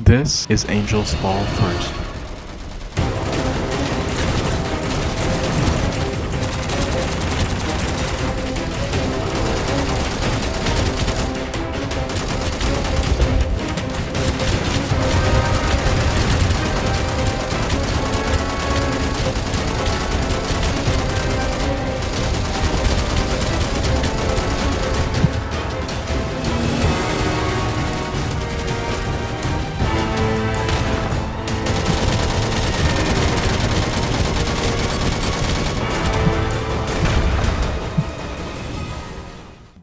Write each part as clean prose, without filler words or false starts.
This is Angels Fall First.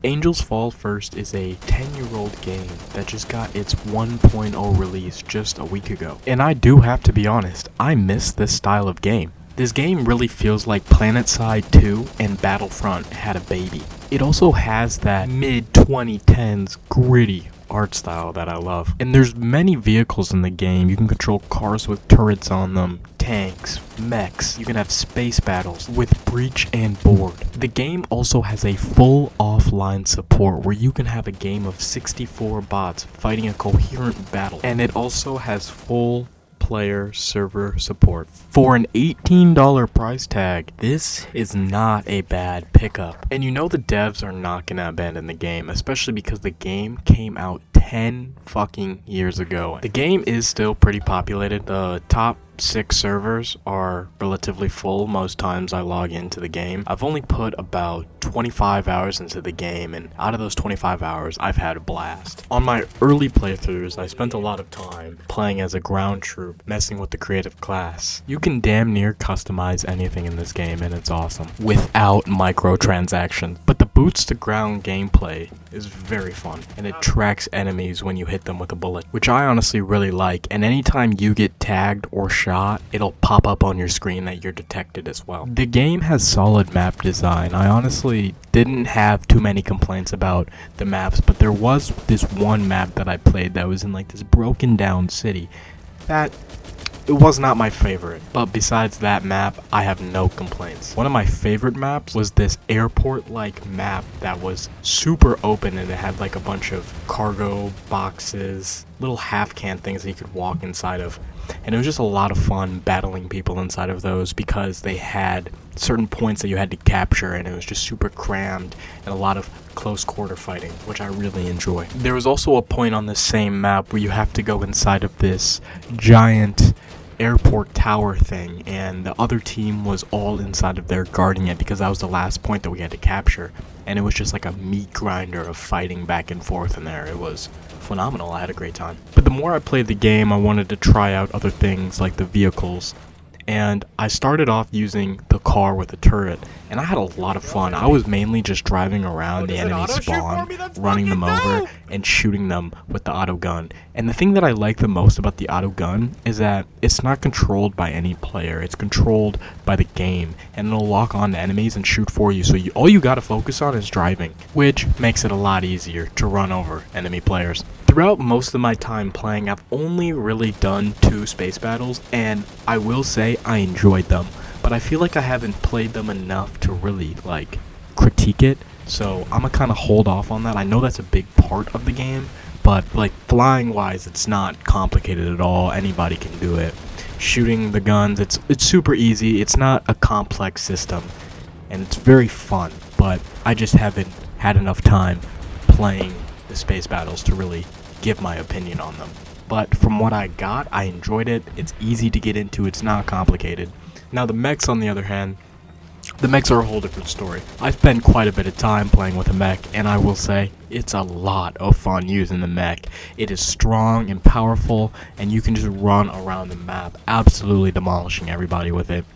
Angels Fall First is a 10-year-old game that just got its 1.0 release just a week ago. And I do have to be honest, I miss this style of game. This game really feels like PlanetSide 2 and Battlefront had a baby. It also has that mid-2010s gritty art style that I love. And there's many vehicles in the game. You can control cars with turrets on them, tanks, mechs. You can have space battles with breach and board. The game also has a full offline support where you can have a game of 64 bots fighting a coherent battle. And it also has full player server support. For an $18 price tag, this is not a bad pickup. And you know the devs are not gonna abandon the game, especially because the game came out 10 fucking years ago. The game is still pretty populated. The top 6 servers are relatively full most times I log into the game. I've only put about 25 hours into the game, and out of those 25 hours, I've had a blast. On my early playthroughs, I spent a lot of time playing as a ground troop, messing with the creative class. You can damn near customize anything in this game, and it's awesome, without microtransactions. But the boots to ground gameplay is very fun, and it tracks enemies when you hit them with a bullet, which I honestly really like, and anytime you get tagged or shot, it'll pop up on your screen that you're detected as well. The game has solid map design. I honestly didn't have too many complaints about the maps, but there was this one map that I played that was in like this broken down city that it was not my favorite, but besides that map, I have no complaints. One of my favorite maps was this airport-like map that was super open, and it had like a bunch of cargo boxes, little half-can things that you could walk inside of. And it was just a lot of fun battling people inside of those because they had certain points that you had to capture, and it was just super crammed and a lot of close quarter fighting, which I really enjoy. There was also a point on the same map where you have to go inside of this giant airport tower thing, and the other team was all inside of there guarding it because that was the last point that we had to capture, and it was just like a meat grinder of fighting back and forth in there. It was phenomenal. I had a great time. But the more I played the game, I wanted to try out other things like the vehicles, and I started off using the car with a turret, and I had a lot of fun. I was mainly just driving around the enemy spawn, running them over, and shooting them with the auto gun. And the thing that I like the most about the auto gun is that it's not controlled by any player. It's controlled by the game, and it'll lock on to enemies and shoot for you, so all you gotta focus on is driving, which makes it a lot easier to run over enemy players. Throughout most of my time playing, I've only really done 2 space battles, and I will say I enjoyed them, but I feel like I haven't played them enough to really like critique it, so I'm gonna kind of hold off on that. I know that's a big part of the game, but like flying wise, it's not complicated at all. Anybody can do it. Shooting the guns, it's super easy. It's not a complex system, and it's very fun, but I just haven't had enough time playing the space battles to really give my opinion on them. But from what I got, I enjoyed it. It's easy to get into. It's not complicated. Now the mechs, on the other hand, the mechs are a whole different story. I spent quite a bit of time playing with a mech, and I will say it's a lot of fun using the mech. It is strong and powerful, and you can just run around the map, absolutely demolishing everybody with it.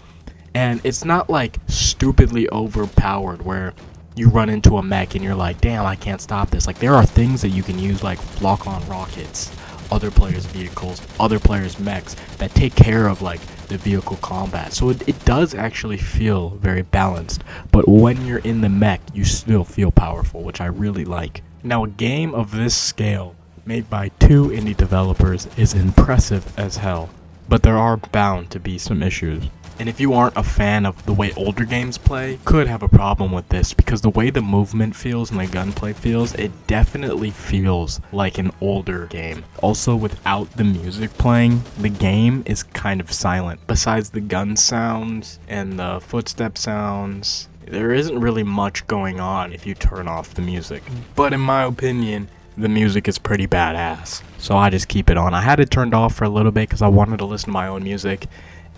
And it's not like stupidly overpowered where you run into a mech and you're like, damn, I can't stop this. Like, there are things that you can use, like lock-on rockets, other players' vehicles, other players' mechs, that take care of like the vehicle combat. So it does actually feel very balanced, but when you're in the mech, you still feel powerful, which I really like. Now, a game of this scale, made by 2 indie developers, is impressive as hell, but there are bound to be some issues. And if you aren't a fan of the way older games play, could have a problem with this, because the way the movement feels and the gunplay feels, it definitely feels like an older game. Also, without the music playing, the game is kind of silent. Besides the gun sounds and the footstep sounds, there isn't really much going on if you turn off the music. But in my opinion, the music is pretty badass, so I just keep it on. I had it turned off for a little bit because I wanted to listen to my own music,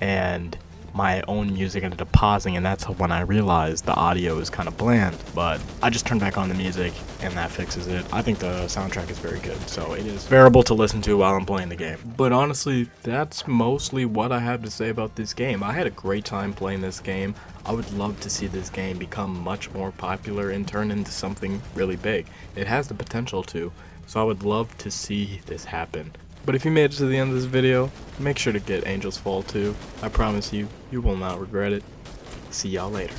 and my own music ended up pausing, and that's when I realized the audio is kind of bland. But I just turned back on the music, and that fixes it. I think the soundtrack is very good, so it is bearable to listen to while I'm playing the game. But honestly, that's mostly what I have to say about this game. I had a great time playing this game. I would love to see this game become much more popular and turn into something really big. It has the potential to, so I would love to see this happen. But if you made it to the end of this video, make sure to get Angel's Fall 2. I promise you, you will not regret it. See y'all later.